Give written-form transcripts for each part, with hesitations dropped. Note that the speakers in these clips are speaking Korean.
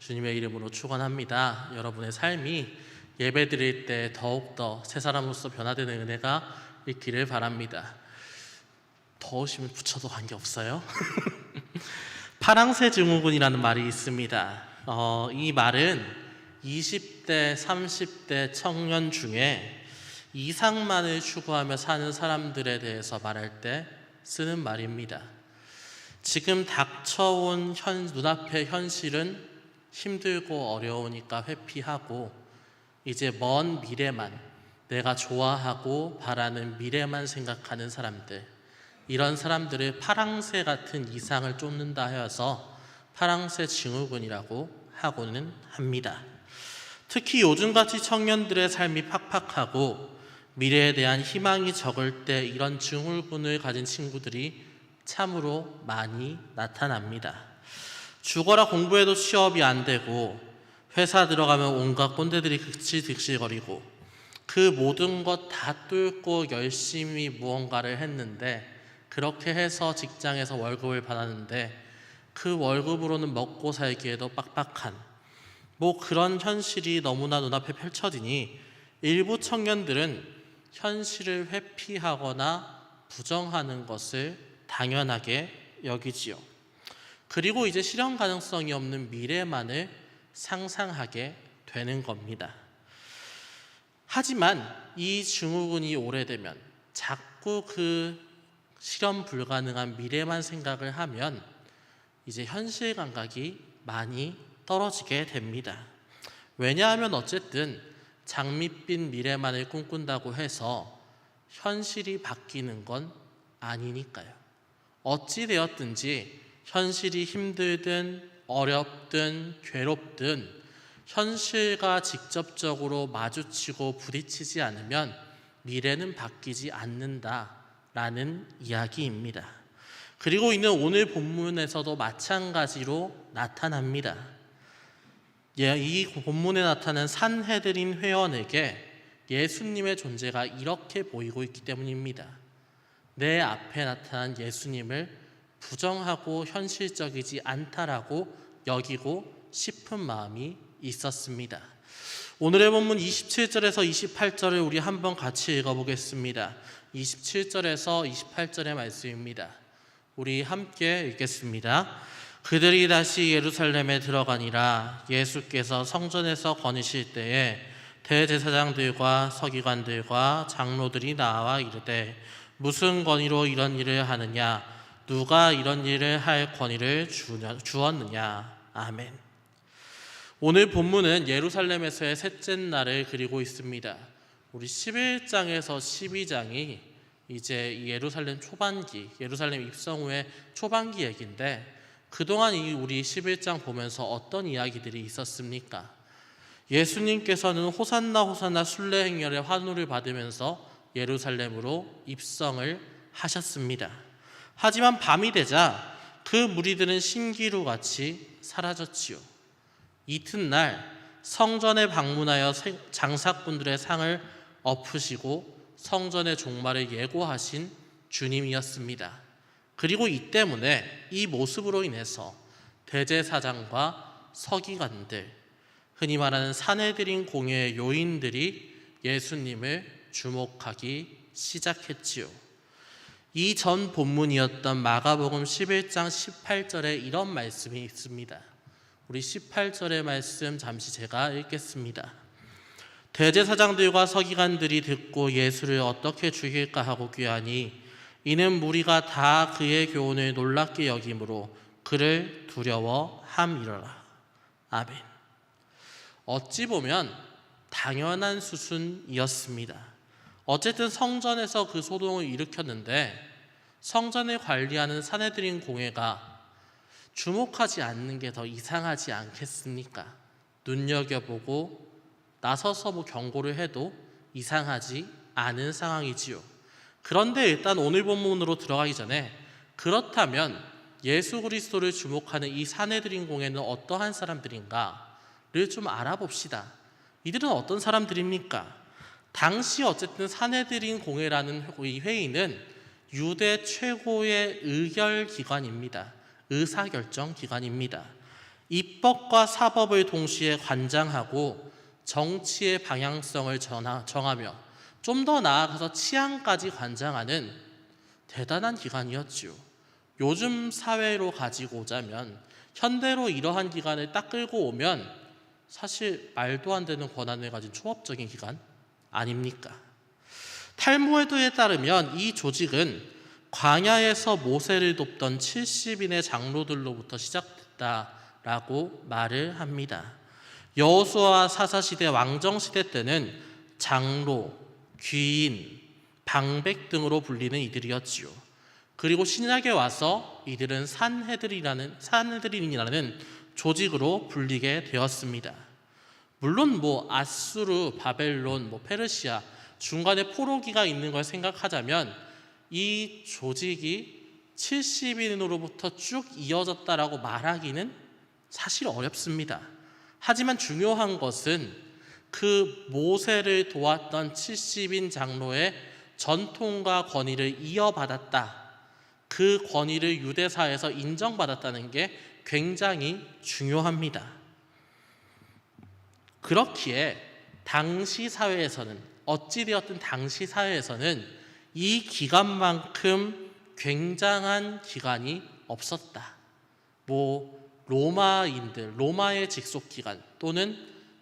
주님의 이름으로 축원합니다. 여러분의 삶이 예배 드릴 때 더욱더 새 사람으로서 변화되는 은혜가 있기를 바랍니다. 더우시면 붙여도 관계없어요. 파랑새 증후군이라는 말이 있습니다. 이 말은 20대, 30대 청년 중에 이상만을 추구하며 사는 사람들에 대해서 말할 때 쓰는 말입니다. 지금 닥쳐온 눈앞의 현실은 힘들고 어려우니까 회피하고 이제 먼 미래만, 내가 좋아하고 바라는 미래만 생각하는 사람들, 이런 사람들을 파랑새 같은 이상을 쫓는다 하여서 파랑새 증후군이라고 하고는 합니다. 특히 요즘같이 청년들의 삶이 팍팍하고 미래에 대한 희망이 적을 때 이런 증후군을 가진 친구들이 참으로 많이 나타납니다. 죽어라 공부해도 취업이 안 되고 회사 들어가면 온갖 꼰대들이 득실득실거리고 그 모든 것 다 뚫고 열심히 무언가를 했는데, 그렇게 해서 직장에서 월급을 받았는데 그 월급으로는 먹고 살기에도 빡빡한 그런 현실이 너무나 눈앞에 펼쳐지니 일부 청년들은 현실을 회피하거나 부정하는 것을 당연하게 여기지요. 그리고 이제 실현 가능성이 없는 미래만을 상상하게 되는 겁니다. 하지만 이 증후군이 오래되면 자꾸 그 실현 불가능한 미래만 생각을 하면 이제 현실 감각이 많이 떨어지게 됩니다. 왜냐하면 어쨌든 장밋빛 미래만을 꿈꾼다고 해서 현실이 바뀌는 건 아니니까요. 어찌 되었든지 현실이 힘들든 어렵든 괴롭든 현실과 직접적으로 마주치고 부딪히지 않으면 미래는 바뀌지 않는다라는 이야기입니다. 그리고 이는 오늘 본문에서도 마찬가지로 나타납니다. 이 본문에 나타난 산헤드린 회원에게 예수님의 존재가 이렇게 보이고 있기 때문입니다. 내 앞에 나타난 예수님을 부정하고 현실적이지 않다라고 여기고 싶은 마음이 있었습니다. 오늘의 본문 27절에서 28절을 우리 한번 같이 읽어보겠습니다. 27절에서 28절의 말씀입니다. 우리 함께 읽겠습니다. 그들이 다시 예루살렘에 들어가니라. 예수께서 성전에서 거니실 때에 대제사장들과 서기관들과 장로들이 나와 이르되 무슨 권위로 이런 일을 하느냐? 누가 이런 일을 할 권위를 주었느냐? 아멘. 오늘 본문은 예루살렘에서의 셋째 날을 그리고 있습니다. 우리 11장에서 12장이 이제 예루살렘 초반기, 예루살렘 입성 후의 초반기 얘기인데, 그동안 우리 11장 보면서 어떤 이야기들이 있었습니까? 예수님께서는 호산나 호산나 순례 행렬의 환호를 받으면서 예루살렘으로 입성을 하셨습니다. 하지만 밤이 되자 그 무리들은 신기루 같이 사라졌지요. 이튿날 성전에 방문하여 장사꾼들의 상을 엎으시고 성전의 종말을 예고하신 주님이었습니다. 그리고 이 때문에 이 모습으로 인해서 대제사장과 서기관들, 흔히 말하는 산헤드린 공회의 요인들이 예수님을 주목하기 시작했지요. 이 전 본문이었던 마가복음 11장 18절에 이런 말씀이 있습니다. 우리 18절의 말씀 잠시 제가 읽겠습니다. 대제사장들과 서기관들이 듣고 예수를 어떻게 죽일까 하고 꾀하니 이는 무리가 다 그의 교훈을 놀랍게 여김으로 그를 두려워함이로라. 아멘. 어찌 보면 당연한 수순이었습니다. 어쨌든 성전에서 그 소동을 일으켰는데 성전을 관리하는 산헤드린 공회가 주목하지 않는 게 더 이상하지 않겠습니까? 눈여겨보고 나서서 경고를 해도 이상하지 않은 상황이지요. 그런데 일단 오늘 본문으로 들어가기 전에, 그렇다면 예수 그리스도를 주목하는 이 산헤드린 공회는 어떠한 사람들인가를 좀 알아봅시다. 이들은 어떤 사람들입니까? 당시 어쨌든 산헤드린 공회라는 이 회의는 유대 최고의 의결기관입니다. 의사결정 기관입니다. 입법과 사법을 동시에 관장하고 정치의 방향성을 정하며 좀 더 나아가서 치안까지 관장하는 대단한 기관이었지요. 요즘 사회로 가지고 오자면, 현대로 이러한 기관을 딱 끌고 오면 사실 말도 안 되는 권한을 가진 초법적인 기관 아닙니까? 탈무드에 따르면 이 조직은 광야에서 모세를 돕던 70인의 장로들로부터 시작됐다라고 말을 합니다. 여호수아 사사시대 왕정시대 때는 장로, 귀인, 방백 등으로 불리는 이들이었지요. 그리고 신약에 와서 이들은 산헤드린이라는 조직으로 불리게 되었습니다. 물론 아수르, 바벨론, 페르시아 중간에 포로기가 있는 걸 생각하자면 이 조직이 70인으로부터 쭉 이어졌다라고 말하기는 사실 어렵습니다. 하지만 중요한 것은 그 모세를 도왔던 70인 장로의 전통과 권위를 이어받았다. 그 권위를 유대사에서 인정받았다는 게 굉장히 중요합니다. 그렇기에 당시 사회에서는, 어찌되었든 당시 사회에서는 이 기관만큼 굉장한 기관이 없었다. 로마의 직속기관 또는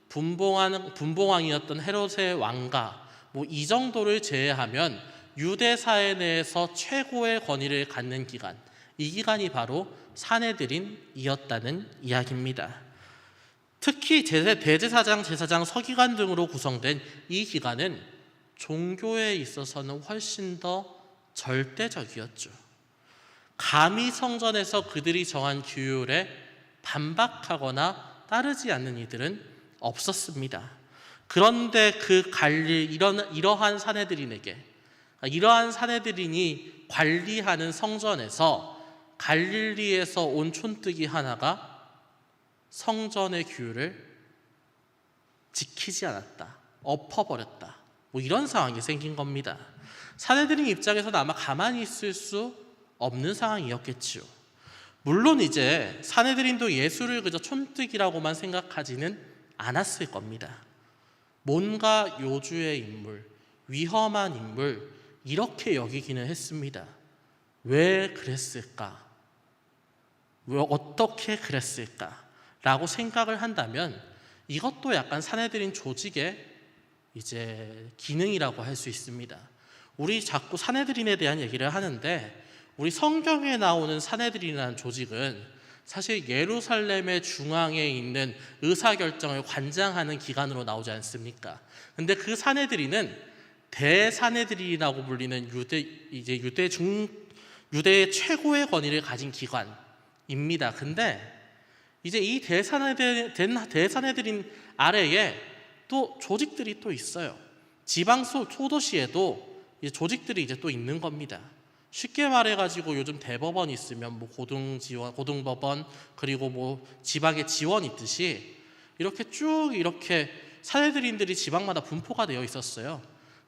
분봉왕이었던 헤롯의 왕가 이 정도를 제외하면 유대 사회 내에서 최고의 권위를 갖는 기관, 이 기관이 바로 산헤드린이었다는 이야기입니다. 특히 대제사장, 제사장, 서기관 등으로 구성된 이 기관은 종교에 있어서는 훨씬 더 절대적이었죠. 감히 성전에서 그들이 정한 규율에 반박하거나 따르지 않는 이들은 없었습니다. 그런데 이러한 산헤드린이 관리하는 성전에서 갈릴리에서 온 촌뜨기 하나가 성전의 규율을 지키지 않았다, 엎어버렸다, 이런 상황이 생긴 겁니다. 산헤드린 입장에서는 아마 가만히 있을 수 없는 상황이었겠지요. 물론 이제 산헤드린도 예수를 그저 촌뜨기라고만 생각하지는 않았을 겁니다. 뭔가 요주의 인물, 위험한 인물, 이렇게 여기기는 했습니다. 왜 그랬을까? 왜 어떻게 그랬을까? 라고 생각을 한다면 이것도 약간 산헤드린 조직의 이제 기능이라고 할 수 있습니다. 우리 자꾸 산헤드린에 대한 얘기를 하는데, 우리 성경에 나오는 산헤드린이라는 조직은 사실 예루살렘의 중앙에 있는 의사결정을 관장하는 기관으로 나오지 않습니까? 근데 그 산헤드린은 대산헤드린이라고 불리는 유대의 최고의 권위를 가진 기관입니다. 근데 이제 이 대산헤드린 아래에 또 조직들이 또 있어요. 지방 소도시에도 조직들이 이제 또 있는 겁니다. 쉽게 말해가지고 요즘 대법원 있으면 고등법원, 그리고 지방에 지원 있듯이 이렇게 쭉 이렇게 산헤드린들이 지방마다 분포가 되어 있었어요.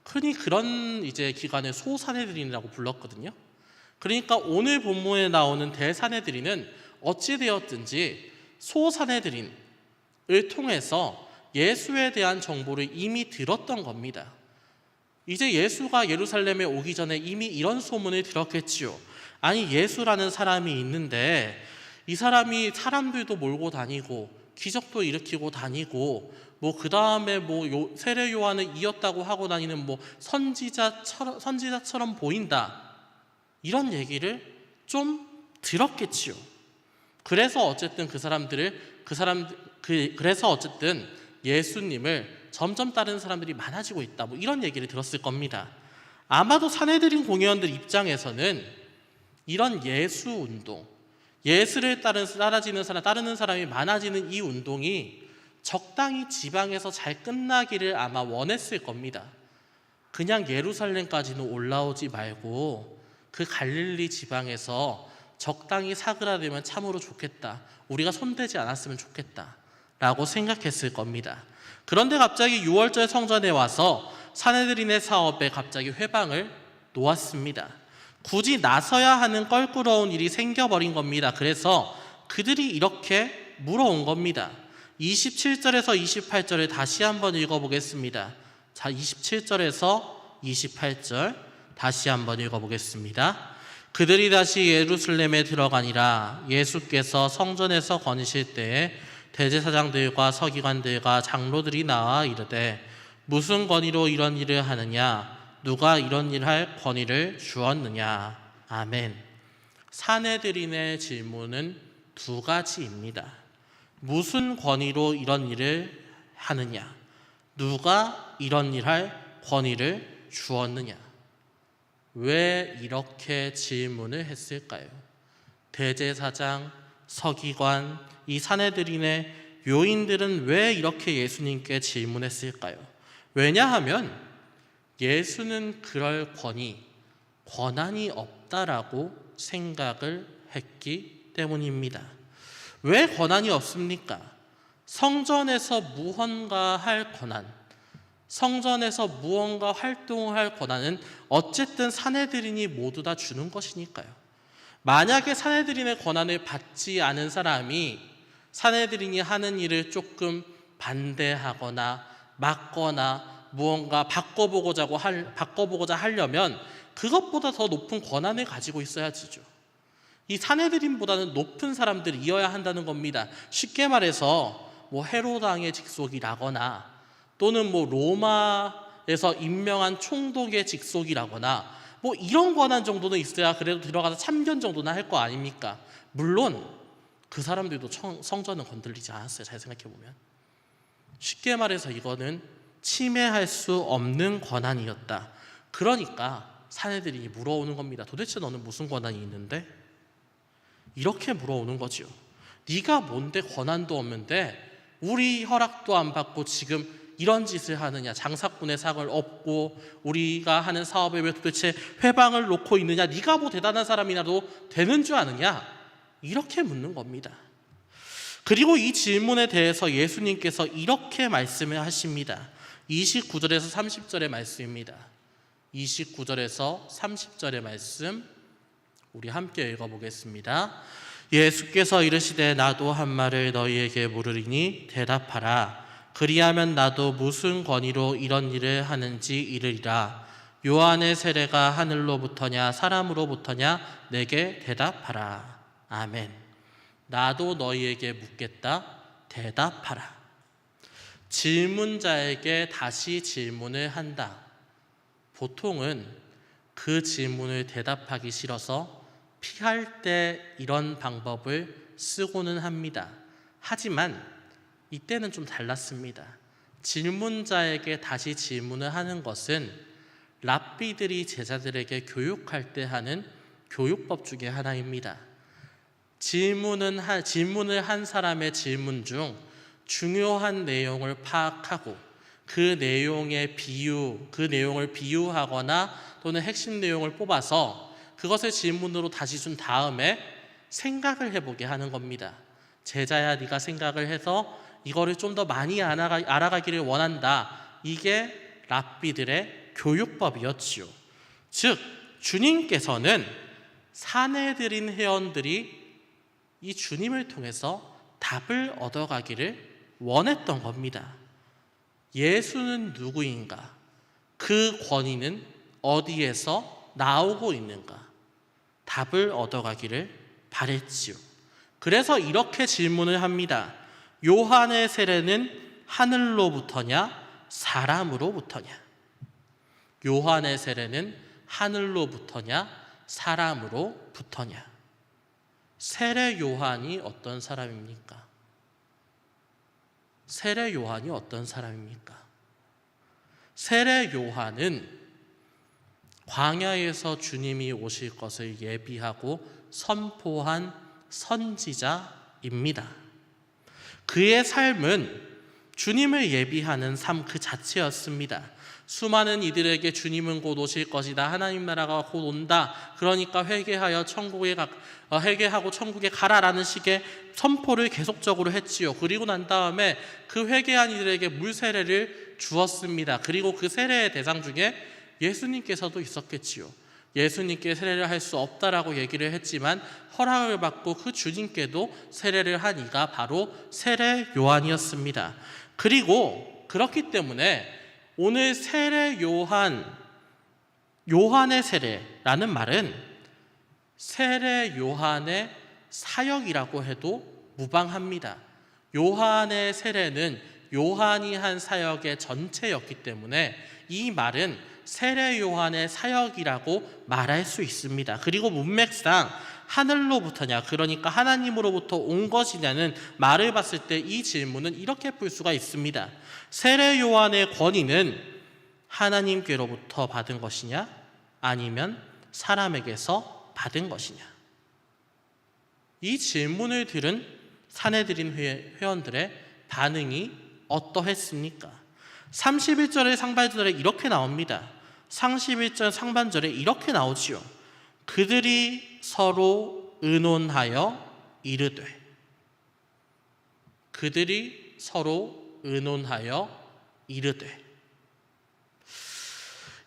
흔히 그런 이제 기관을 소산헤드린이라고 불렀거든요. 그러니까 오늘 본문에 나오는 대산헤드린은 어찌 되었든지 소산헤드린을 통해서 예수에 대한 정보를 이미 들었던 겁니다. 이제 예수가 예루살렘에 오기 전에 이미 이런 소문을 들었겠지요. 아니, 예수라는 사람이 있는데 이 사람이 사람들도 몰고 다니고 기적도 일으키고 다니고 그 다음에 세례 요한을 이었다고 하고 다니는 선지자처럼 보인다, 이런 얘기를 좀 들었겠지요. 그래서 어쨌든 그래서 어쨌든 예수님을 점점 따르는 사람들이 많아지고 있다, 이런 얘기를 들었을 겁니다. 아마도 산헤드린 공회원들 입장에서는 이런 예수 운동, 예수를 따르는 사람이 많아지는 이 운동이 적당히 지방에서 잘 끝나기를 아마 원했을 겁니다. 그냥 예루살렘까지는 올라오지 말고 그 갈릴리 지방에서 적당히 사그라들면 참으로 좋겠다, 우리가 손대지 않았으면 좋겠다 라고 생각했을 겁니다. 그런데 갑자기 6월절 성전에 와서 산헤드린의 사업에 갑자기 회방을 놓았습니다. 굳이 나서야 하는 껄끄러운 일이 생겨버린 겁니다. 그래서 그들이 이렇게 물어온 겁니다. 27절에서 28절을 다시 한번 읽어보겠습니다. 자, 27절에서 28절 다시 한번 읽어보겠습니다. 그들이 다시 예루살렘에 들어가니라. 예수께서 성전에서 거니실 때에 대제사장들과 서기관들과 장로들이 나와 이르되 무슨 권위로 이런 일을 하느냐? 누가 이런 일을 할 권위를 주었느냐? 아멘. 산헤드린의 질문은 두 가지입니다. 무슨 권위로 이런 일을 하느냐? 누가 이런 일을 할 권위를 주었느냐? 왜 이렇게 질문을 했을까요? 대제사장, 서기관, 이 산헤드린의 요인들은 왜 이렇게 예수님께 질문했을까요? 왜냐하면 예수는 그럴 권한이 없다라고 생각을 했기 때문입니다. 왜 권한이 없습니까? 성전에서 무언가 할 권한, 성전에서 무언가 활동할 권한은 어쨌든 산헤드린이 모두 다 주는 것이니까요. 만약에 산헤드린의 권한을 받지 않은 사람이 산헤드린이 하는 일을 조금 반대하거나 막거나 무언가 바꿔보고자 하려면 그것보다 더 높은 권한을 가지고 있어야지죠. 이 산헤드린보다는 높은 사람들이어야 한다는 겁니다. 쉽게 말해서 뭐 헤롯 왕의 직속이라거나 또는 뭐 로마에서 임명한 총독의 직속이라거나 뭐 이런 권한 정도는 있어야 그래도 들어가서 참견 정도는 할 거 아닙니까? 물론 그 사람들도 성전은 건들리지 않았어요. 잘 생각해보면. 쉽게 말해서 이거는 침해할 수 없는 권한이었다. 그러니까 산헤드린이 물어오는 겁니다. 도대체 너는 무슨 권한이 있는데? 이렇게 물어오는 거죠. 네가 뭔데 권한도 없는데 우리 허락도 안 받고 지금 이런 짓을 하느냐? 장사꾼의 상을 얻고 우리가 하는 사업에 왜 도대체 회방을 놓고 있느냐? 네가 뭐 대단한 사람이라도 되는 줄 아느냐? 이렇게 묻는 겁니다. 그리고 이 질문에 대해서 예수님께서 이렇게 말씀을 하십니다. 29절에서 30절의 말씀입니다. 29절에서 30절의 말씀 우리 함께 읽어보겠습니다. 예수께서 이르시되 나도 한 말을 너희에게 물으리니 대답하라. 그리하면 나도 무슨 권위로 이런 일을 하는지 이르리라. 요한의 세례가 하늘로부터냐 사람으로부터냐 내게 대답하라. 아멘. 나도 너희에게 묻겠다. 대답하라. 질문자에게 다시 질문을 한다. 보통은 그 질문을 대답하기 싫어서 피할 때 이런 방법을 쓰고는 합니다. 하지만 이때는 좀 달랐습니다. 질문자에게 다시 질문을 하는 것은 랍비들이 제자들에게 교육할 때 하는 교육법 중에 하나입니다. 질문을 한 사람의 질문 중 중요한 내용을 파악하고 그 내용을 비유하거나 또는 핵심 내용을 뽑아서 그것을 질문으로 다시 준 다음에 생각을 해보게 하는 겁니다. 제자야, 네가 생각을 해서 이거를 좀 더 많이 알아가기를 원한다. 이게 랍비들의 교육법이었지요. 즉 주님께서는 산헤드린 회원들이 이 주님을 통해서 답을 얻어가기를 원했던 겁니다. 예수는 누구인가? 그 권위는 어디에서 나오고 있는가? 답을 얻어가기를 바랬지요. 그래서 이렇게 질문을 합니다. 요한의 세례는 하늘로부터냐 사람으로부터냐? 요한의 세례는 하늘로부터냐 사람으로부터냐? 세례 요한이 어떤 사람입니까? 세례 요한이 어떤 사람입니까? 세례 요한은 광야에서 주님이 오실 것을 예비하고 선포한 선지자입니다. 그의 삶은 주님을 예비하는 삶 그 자체였습니다. 수많은 이들에게 주님은 곧 오실 것이다. 하나님 나라가 곧 온다. 그러니까 회개하고 천국에 가라라는 식의 선포를 계속적으로 했지요. 그리고 난 다음에 그 회개한 이들에게 물 세례를 주었습니다. 그리고 그 세례의 대상 중에 예수님께서도 있었겠지요. 예수님께 세례를 할 수 없다라고 얘기를 했지만 허락을 받고 그 주님께도 세례를 한 이가 바로 세례 요한이었습니다. 그리고 그렇기 때문에 오늘 세례 요한의 세례라는 말은 세례 요한의 사역이라고 해도 무방합니다. 요한의 세례는 요한이 한 사역의 전체였기 때문에 이 말은 세례 요한의 사역이라고 말할 수 있습니다. 그리고 문맥상 하늘로부터냐, 그러니까 하나님으로부터 온 것이냐는 말을 봤을 때 이 질문은 이렇게 풀 수가 있습니다. 세례 요한의 권위는 하나님께로부터 받은 것이냐, 아니면 사람에게서 받은 것이냐. 이 질문을 들은 사내들인 회원들의 반응이 어떠했습니까? 31절의 상반절에 이렇게 나옵니다. 31절 상반절에 이렇게 나오지요. 그들이 서로 의논하여 이르되. 그들이 서로 의논하여 이르되.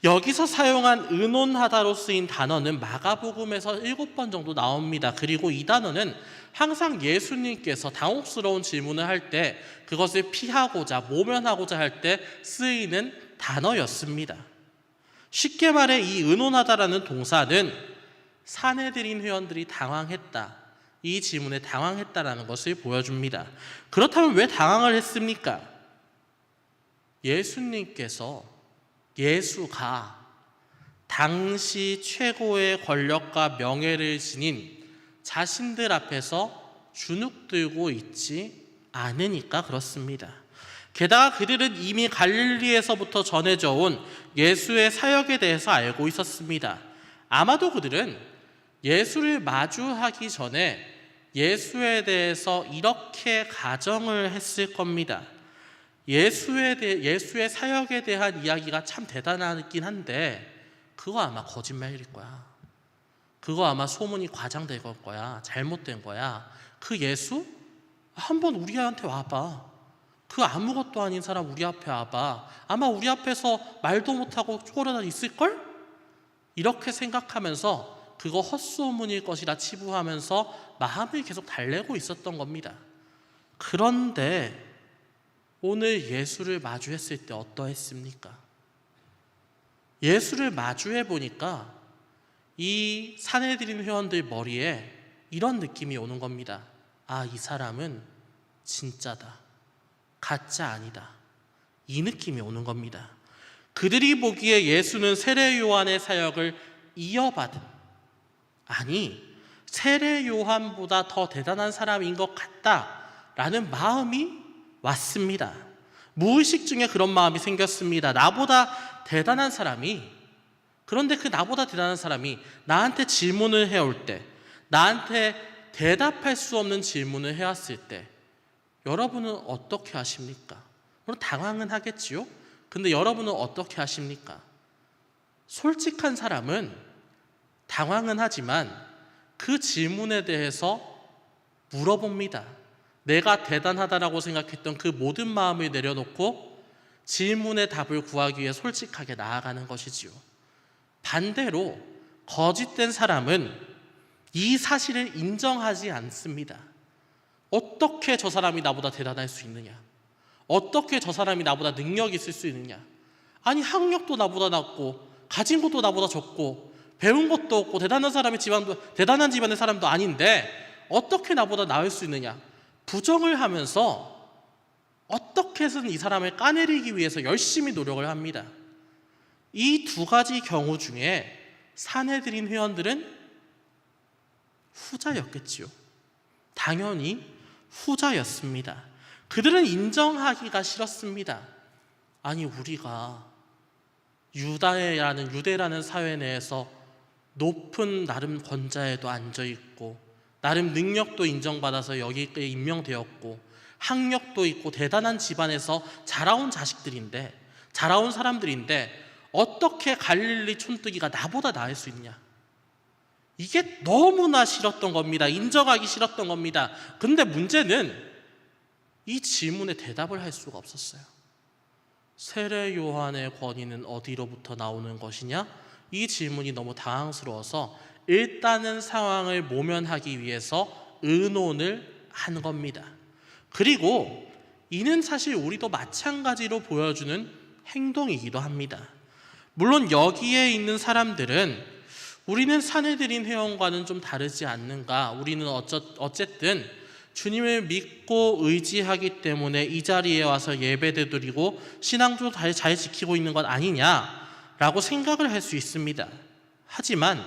여기서 사용한 의논하다로 쓰인 단어는 마가복음에서 7번 정도 나옵니다. 그리고 이 단어는 항상 예수님께서 당혹스러운 질문을 할 때 그것을 피하고자, 모면하고자 할 때 쓰이는 단어였습니다. 쉽게 말해 이 의논하다라는 동사는 사내들인 회원들이 당황했다, 이 질문에 당황했다라는 것을 보여줍니다. 그렇다면 왜 당황을 했습니까? 예수가 당시 최고의 권력과 명예를 지닌 자신들 앞에서 주눅 들고 있지 않으니까 그렇습니다. 게다가 그들은 이미 갈릴리에서부터 전해져 온 예수의 사역에 대해서 알고 있었습니다. 아마도 그들은 예수를 마주하기 전에 예수에 대해서 이렇게 가정을 했을 겁니다. 예수의 사역에 대한 이야기가 참 대단하긴 한데 그거 아마 거짓말일 거야. 그거 아마 소문이 과장될 거야. 잘못된 거야. 그 예수? 한번 우리한테 와봐. 그 아무것도 아닌 사람 우리 앞에 와봐. 아마 우리 앞에서 말도 못하고 쪼그려다 있을걸? 이렇게 생각하면서 그거 헛소문일 것이라 치부하면서 마음을 계속 달래고 있었던 겁니다. 그런데 오늘 예수를 마주했을 때 어떠했습니까? 예수를 마주해 보니까 이 사내들인 회원들 머리에 이런 느낌이 오는 겁니다. 아, 이 사람은 진짜다. 가짜 아니다. 이 느낌이 오는 겁니다. 그들이 보기에 예수는 세례 요한의 사역을 이어받은, 아니 세례 요한보다 더 대단한 사람인 것 같다라는 마음이 왔습니다. 무의식 중에 그런 마음이 생겼습니다. 나보다 대단한 사람이, 그런데 그 나보다 대단한 사람이 나한테 질문을 해올 때, 나한테 대답할 수 없는 질문을 해왔을 때 여러분은 어떻게 하십니까? 물론 당황은 하겠지요. 근데 여러분은 어떻게 하십니까? 솔직한 사람은 당황은 하지만 그 질문에 대해서 물어봅니다. 내가 대단하다라고 생각했던 그 모든 마음을 내려놓고 질문의 답을 구하기 위해 솔직하게 나아가는 것이지요. 반대로 거짓된 사람은 이 사실을 인정하지 않습니다. 어떻게 저 사람이 나보다 대단할 수 있느냐? 어떻게 저 사람이 나보다 능력이 있을 수 있느냐? 아니 학력도 나보다 낮고 가진 것도 나보다 적고 배운 것도 없고 대단한 집안의 사람도 아닌데 어떻게 나보다 나을 수 있느냐? 부정을 하면서 어떻게 해서든 이 사람을 까내리기 위해서 열심히 노력을 합니다. 이 두 가지 경우 중에 사내들인 회원들은 후자였겠지요. 당연히 후자였습니다. 그들은 인정하기가 싫었습니다. 아니 우리가 유대라는 사회 내에서 높은 나름 권자에도 앉아있고 나름 능력도 인정받아서 여기에 임명되었고 학력도 있고 대단한 집안에서 자라온 자라온 사람들인데 어떻게 갈릴리 촌뜨기가 나보다 나을 수 있냐? 이게 너무나 싫었던 겁니다. 인정하기 싫었던 겁니다. 근데 문제는 이 질문에 대답을 할 수가 없었어요. 세례 요한의 권위는 어디로부터 나오는 것이냐? 이 질문이 너무 당황스러워서 일단은 상황을 모면하기 위해서 의논을 한 겁니다. 그리고 이는 사실 우리도 마찬가지로 보여주는 행동이기도 합니다. 물론 여기에 있는 사람들은 우리는 사내들인 회원과는 좀 다르지 않는가, 우리는 어쨌든 주님을 믿고 의지하기 때문에 이 자리에 와서 예배도 드리고 신앙도 잘 지키고 있는 것 아니냐라고 생각을 할 수 있습니다. 하지만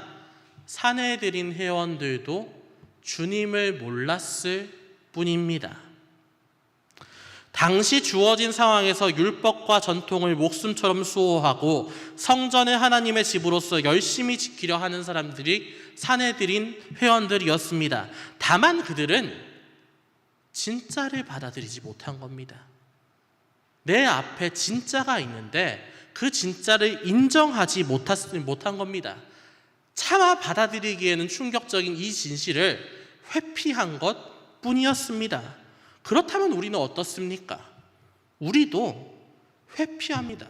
사내들인 회원들도 주님을 몰랐을 뿐입니다. 당시 주어진 상황에서 율법과 전통을 목숨처럼 수호하고 성전을 하나님의 집으로서 열심히 지키려 하는 사람들이 사내들인 회원들이었습니다. 다만 그들은 진짜를 받아들이지 못한 겁니다. 내 앞에 진짜가 있는데 그 진짜를 인정하지 못한 겁니다. 차마 받아들이기에는 충격적인 이 진실을 회피한 것 뿐이었습니다. 그렇다면 우리는 어떻습니까? 우리도 회피합니다.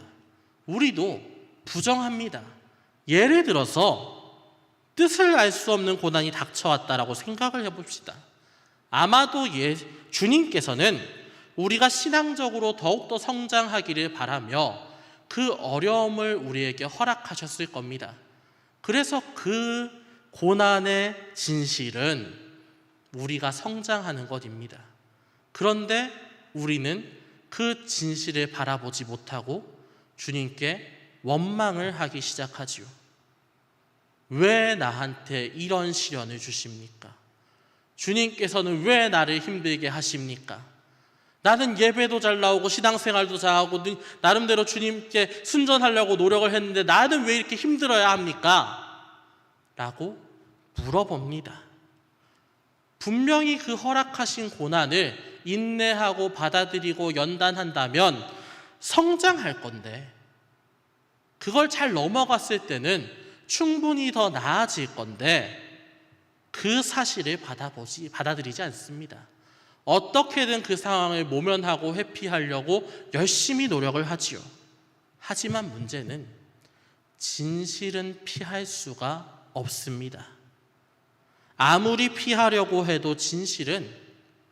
우리도 부정합니다. 예를 들어서 뜻을 알 수 없는 고난이 닥쳐왔다라고 생각을 해봅시다. 아마도 주님께서는 우리가 신앙적으로 더욱더 성장하기를 바라며 그 어려움을 우리에게 허락하셨을 겁니다. 그래서 그 고난의 진실은 우리가 성장하는 것입니다. 그런데 우리는 그 진실을 바라보지 못하고 주님께 원망을 하기 시작하지요. 왜 나한테 이런 시련을 주십니까? 주님께서는 왜 나를 힘들게 하십니까? 나는 예배도 잘 나오고 신앙생활도 잘하고 나름대로 주님께 순전하려고 노력을 했는데 나는 왜 이렇게 힘들어야 합니까? 라고 물어봅니다. 분명히 그 허락하신 고난을 인내하고 받아들이고 연단한다면 성장할 건데, 그걸 잘 넘어갔을 때는 충분히 더 나아질 건데 그 사실을 받아들이지 않습니다. 어떻게든 그 상황을 모면하고 회피하려고 열심히 노력을 하지요. 하지만 문제는 진실은 피할 수가 없습니다. 아무리 피하려고 해도 진실은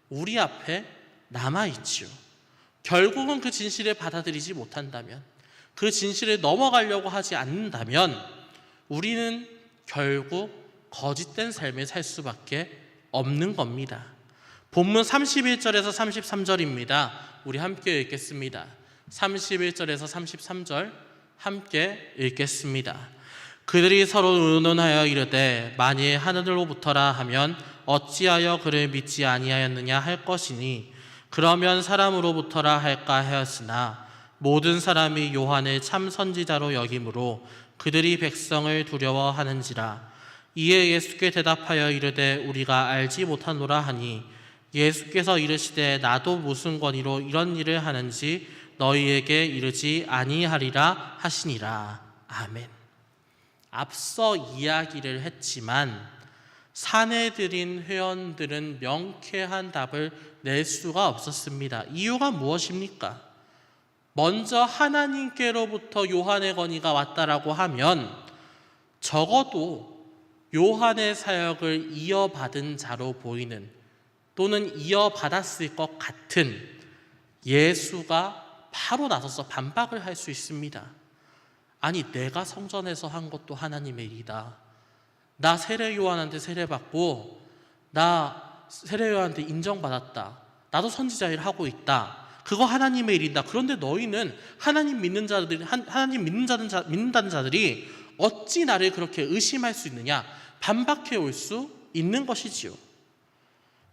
우리 앞에 남아있지요. 결국은 그 진실을 받아들이지 못한다면, 그 진실을 넘어가려고 하지 않는다면 우리는 결국 거짓된 삶을 살 수밖에 없는 겁니다. 본문 31절에서 33절입니다. 우리 함께 읽겠습니다. 31절에서 33절 함께 읽겠습니다. 그들이 서로 의논하여 이르되 만일 하늘로부터라 하면 어찌하여 그를 믿지 아니하였느냐 할 것이니 그러면 사람으로부터라 할까 하였으나 모든 사람이 요한을 참 선지자로 여김으로 그들이 백성을 두려워하는지라. 이에 예수께 대답하여 이르되 우리가 알지 못하노라 하니 예수께서 이르시되 나도 무슨 권위로 이런 일을 하는지 너희에게 이르지 아니하리라 하시니라. 아멘. 앞서 이야기를 했지만 사내들인 회원들은 명쾌한 답을 낼 수가 없었습니다. 이유가 무엇입니까? 먼저 하나님께로부터 요한의 권위가 왔다라고 하면 적어도 요한의 사역을 이어받은 자로 보이는, 또는 이어받았을 것 같은 예수가 바로 나서서 반박을 할 수 있습니다. 아니, 내가 성전에서 한 것도 하나님의 일이다. 나 세례 요한한테 세례받고 나 세례 요한한테 인정받았다. 나도 선지자 일 하고 있다. 그거 하나님의 일이다. 그런데 너희는 하나님 믿는다는 자들이 어찌 나를 그렇게 의심할 수 있느냐? 반박해 올 수 있는 것이지요.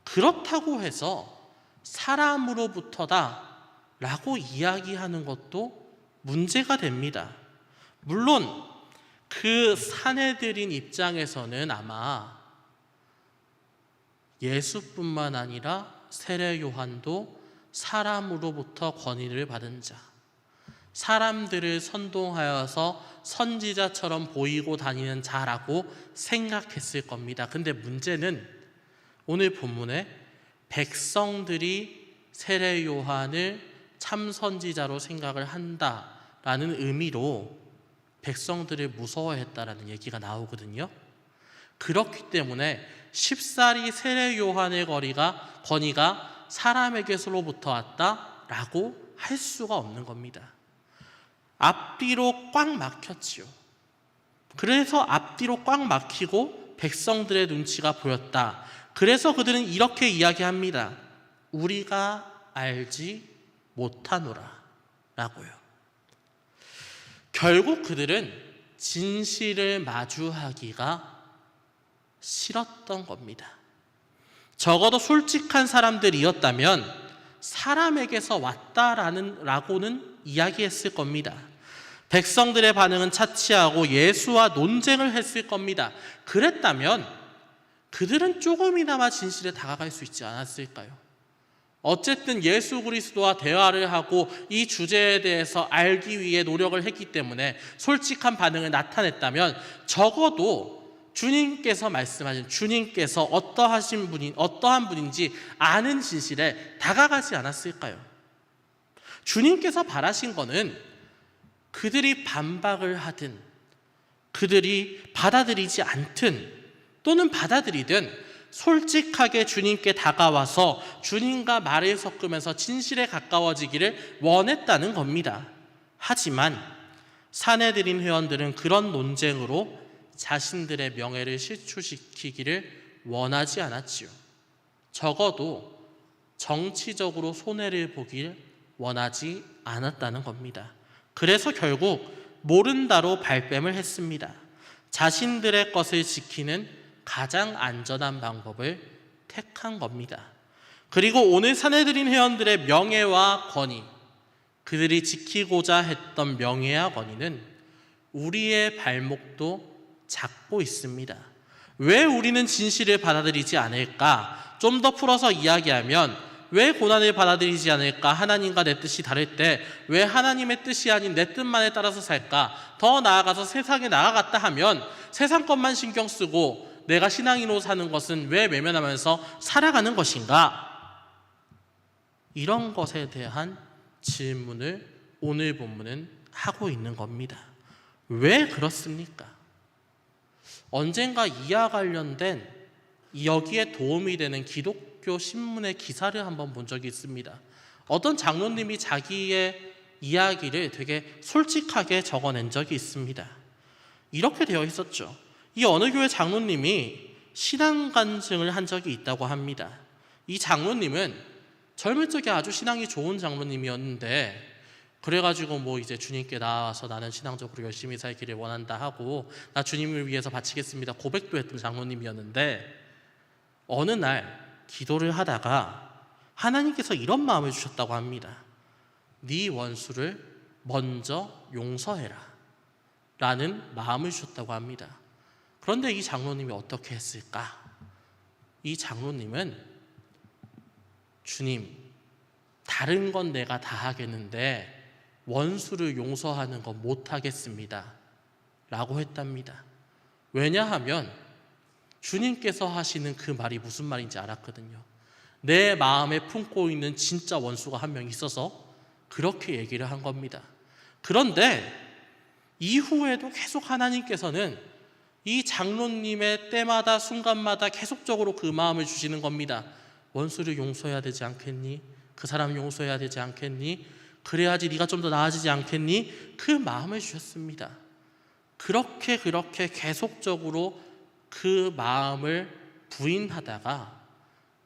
그렇다고 해서 사람으로부터다 라고 이야기하는 것도 문제가 됩니다. 물론 그 사내들인 입장에서는 아마 예수뿐만 아니라 세례 요한도 사람으로부터 권위를 받은 자, 사람들을 선동하여서 선지자처럼 보이고 다니는 자라고 생각했을 겁니다. 근데 문제는 오늘 본문에 백성들이 세례 요한을 참 선지자로 생각을 한다라는 의미로 백성들을 무서워했다라는 얘기가 나오거든요. 그렇기 때문에 십살이 세례 요한의 건의가 사람에게서로부터 왔다라고 할 수가 없는 겁니다. 앞뒤로 꽉 막혔지요. 그래서 앞뒤로 꽉 막히고 백성들의 눈치가 보였다. 그래서 그들은 이렇게 이야기합니다. 우리가 알지 못하노라 라고요. 결국 그들은 진실을 마주하기가 싫었던 겁니다. 적어도 솔직한 사람들이었다면 사람에게서 왔다라고는 이야기했을 겁니다. 백성들의 반응은 차치하고 예수와 논쟁을 했을 겁니다. 그랬다면 그들은 조금이나마 진실에 다가갈 수 있지 않았을까요? 어쨌든 예수 그리스도와 대화를 하고 이 주제에 대해서 알기 위해 노력을 했기 때문에 솔직한 반응을 나타냈다면 적어도 주님께서 말씀하신 주님께서 어떠한 분인지 아는 진실에 다가가지 않았을까요? 주님께서 바라신 거는 그들이 반박을 하든 그들이 받아들이지 않든 또는 받아들이든 솔직하게 주님께 다가와서 주님과 말을 섞으면서 진실에 가까워지기를 원했다는 겁니다. 하지만 사내들인 회원들은 그런 논쟁으로 자신들의 명예를 실추시키기를 원하지 않았지요. 적어도 정치적으로 손해를 보길 원하지 않았다는 겁니다. 그래서 결국 모른다로 발뺌을 했습니다. 자신들의 것을 지키는 가장 안전한 방법을 택한 겁니다. 그리고 오늘 사내들인 회원들의 명예와 권위, 그들이 지키고자 했던 명예와 권위는 우리의 발목도 잡고 있습니다. 왜 우리는 진실을 받아들이지 않을까? 좀 더 풀어서 이야기하면 왜 고난을 받아들이지 않을까? 하나님과 내 뜻이 다를 때 왜 하나님의 뜻이 아닌 내 뜻만에 따라서 살까? 더 나아가서 세상에 나아갔다 하면 세상 것만 신경 쓰고 내가 신앙인으로 사는 것은 왜 외면하면서 살아가는 것인가? 이런 것에 대한 질문을 오늘 본문은 하고 있는 겁니다. 왜 그렇습니까? 언젠가 이와 관련된 여기에 도움이 되는 기독교 신문의 기사를 한번 본 적이 있습니다. 어떤 장로님이 자기의 이야기를 되게 솔직하게 적어낸 적이 있습니다. 이렇게 되어 있었죠. 이 어느 교회 장로님이 신앙 간증을 한 적이 있다고 합니다. 이 장로님은 젊을 적에 아주 신앙이 좋은 장로님이었는데 그래가지고 뭐 이제 주님께 나와서 나는 신앙적으로 열심히 살기를 원한다 하고 나 주님을 위해서 바치겠습니다 고백도 했던 장로님이었는데 어느 날 기도를 하다가 하나님께서 이런 마음을 주셨다고 합니다. 네 원수를 먼저 용서해라 라는 마음을 주셨다고 합니다. 그런데 이 장로님이 어떻게 했을까? 이 장로님은 주님, 다른 건 내가 다 하겠는데 원수를 용서하는 건 못하겠습니다 라고 했답니다. 왜냐하면 주님께서 하시는 그 말이 무슨 말인지 알았거든요. 내 마음에 품고 있는 진짜 원수가 한 명 있어서 그렇게 얘기를 한 겁니다. 그런데 이후에도 계속 하나님께서는 이 장로님의 때마다 순간마다 계속적으로 그 마음을 주시는 겁니다. 원수를 용서해야 되지 않겠니? 그 사람 용서해야 되지 않겠니? 그래야지 네가 좀 더 나아지지 않겠니? 그 마음을 주셨습니다. 그렇게 계속적으로 그 마음을 부인하다가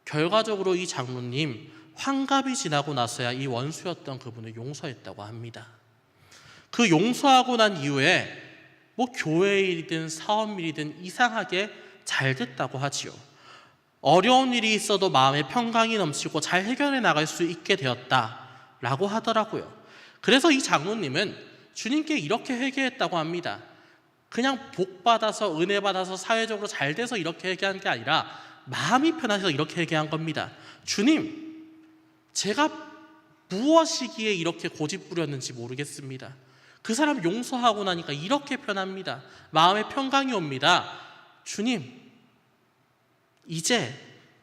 결과적으로 이 장로님 환갑이 지나고 나서야 이 원수였던 그분을 용서했다고 합니다. 그 용서하고 난 이후에 뭐 교회 일이든 사업 일이든 이상하게 잘 됐다고 하지요. 어려운 일이 있어도 마음에 평강이 넘치고 잘 해결해 나갈 수 있게 되었다라고 하더라고요. 그래서 이 장로님은 주님께 이렇게 회개했다고 합니다. 그냥 복 받아서 은혜 받아서 사회적으로 잘 돼서 이렇게 회개한 게 아니라 마음이 편해서 이렇게 회개한 겁니다. 주님, 제가 무엇이기에 이렇게 고집 부렸는지 모르겠습니다. 그 사람 용서하고 나니까 이렇게 편합니다. 마음에 평강이 옵니다. 주님, 이제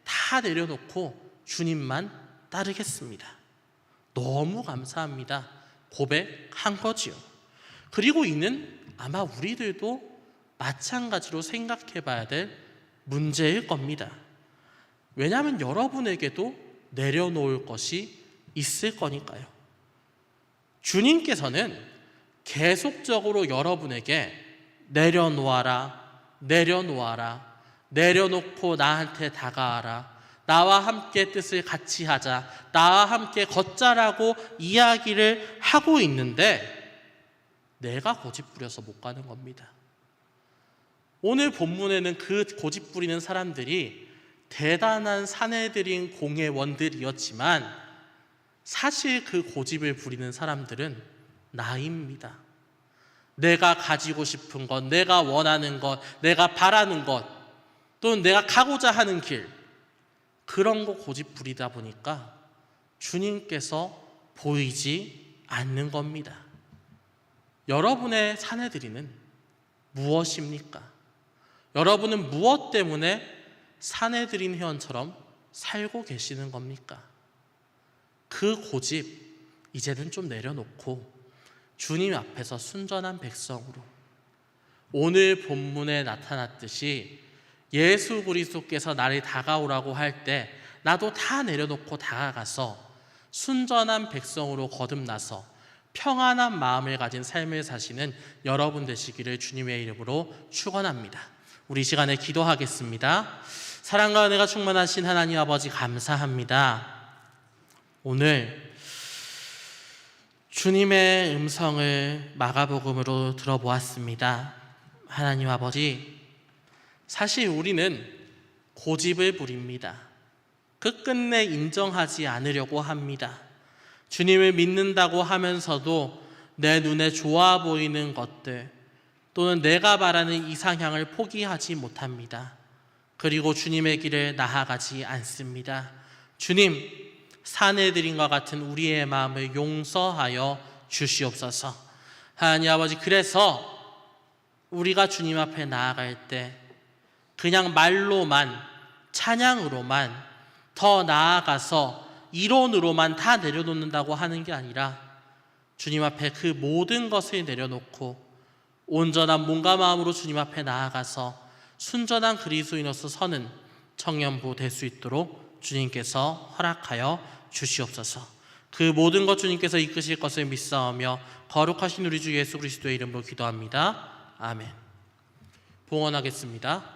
다 내려놓고 주님만 따르겠습니다. 너무 감사합니다. 고백한 거지요. 그리고 이는 아마 우리들도 마찬가지로 생각해 봐야 될 문제일 겁니다. 왜냐하면 여러분에게도 내려놓을 것이 있을 거니까요. 주님께서는 계속적으로 여러분에게 내려놓아라, 내려놓아라, 내려놓고 나한테 다가와라, 나와 함께 뜻을 같이 하자, 나와 함께 걷자라고 이야기를 하고 있는데 내가 고집 부려서 못 가는 겁니다. 오늘 본문에는 그 고집 부리는 사람들이 대단한 사내들인 공회원들이었지만 사실 그 고집을 부리는 사람들은 나입니다. 내가 가지고 싶은 것, 내가 원하는 것, 내가 바라는 것, 또는 내가 가고자 하는 길, 그런 거 고집 부리다 보니까 주님께서 보이지 않는 겁니다. 여러분의 사내들이는 무엇입니까? 여러분은 무엇 때문에 사내들인 회원처럼 살고 계시는 겁니까? 그 고집 이제는 좀 내려놓고 주님 앞에서 순전한 백성으로 오늘 본문에 나타났듯이 예수 그리스도께서 나를 다가오라고 할 때 나도 다 내려놓고 다가가서 순전한 백성으로 거듭나서 평안한 마음을 가진 삶을 사시는 여러분 되시기를 주님의 이름으로 축원합니다. 우리 시간에 기도하겠습니다. 사랑과 은혜가 충만하신 하나님 아버지 감사합니다. 오늘 주님의 음성을 마가복음으로 들어보았습니다. 하나님 아버지, 사실 우리는 고집을 부립니다. 끝끝내 인정하지 않으려고 합니다. 주님을 믿는다고 하면서도 내 눈에 좋아 보이는 것들 또는 내가 바라는 이상향을 포기하지 못합니다. 그리고 주님의 길을 나아가지 않습니다. 주님, 사내들인과 같은 우리의 마음을 용서하여 주시옵소서. 하나님 아버지, 그래서 우리가 주님 앞에 나아갈 때 그냥 말로만, 찬양으로만, 더 나아가서 이론으로만 다 내려놓는다고 하는 게 아니라 주님 앞에 그 모든 것을 내려놓고 온전한 몸과 마음으로 주님 앞에 나아가서 순전한 그리스도인으로서 서는 청년부 될 수 있도록 주님께서 허락하여 주시옵소서. 그 모든 것 주님께서 이끄실 것을 믿사오며 거룩하신 우리 주 예수 그리스도의 이름으로 기도합니다. 아멘. 봉헌하겠습니다.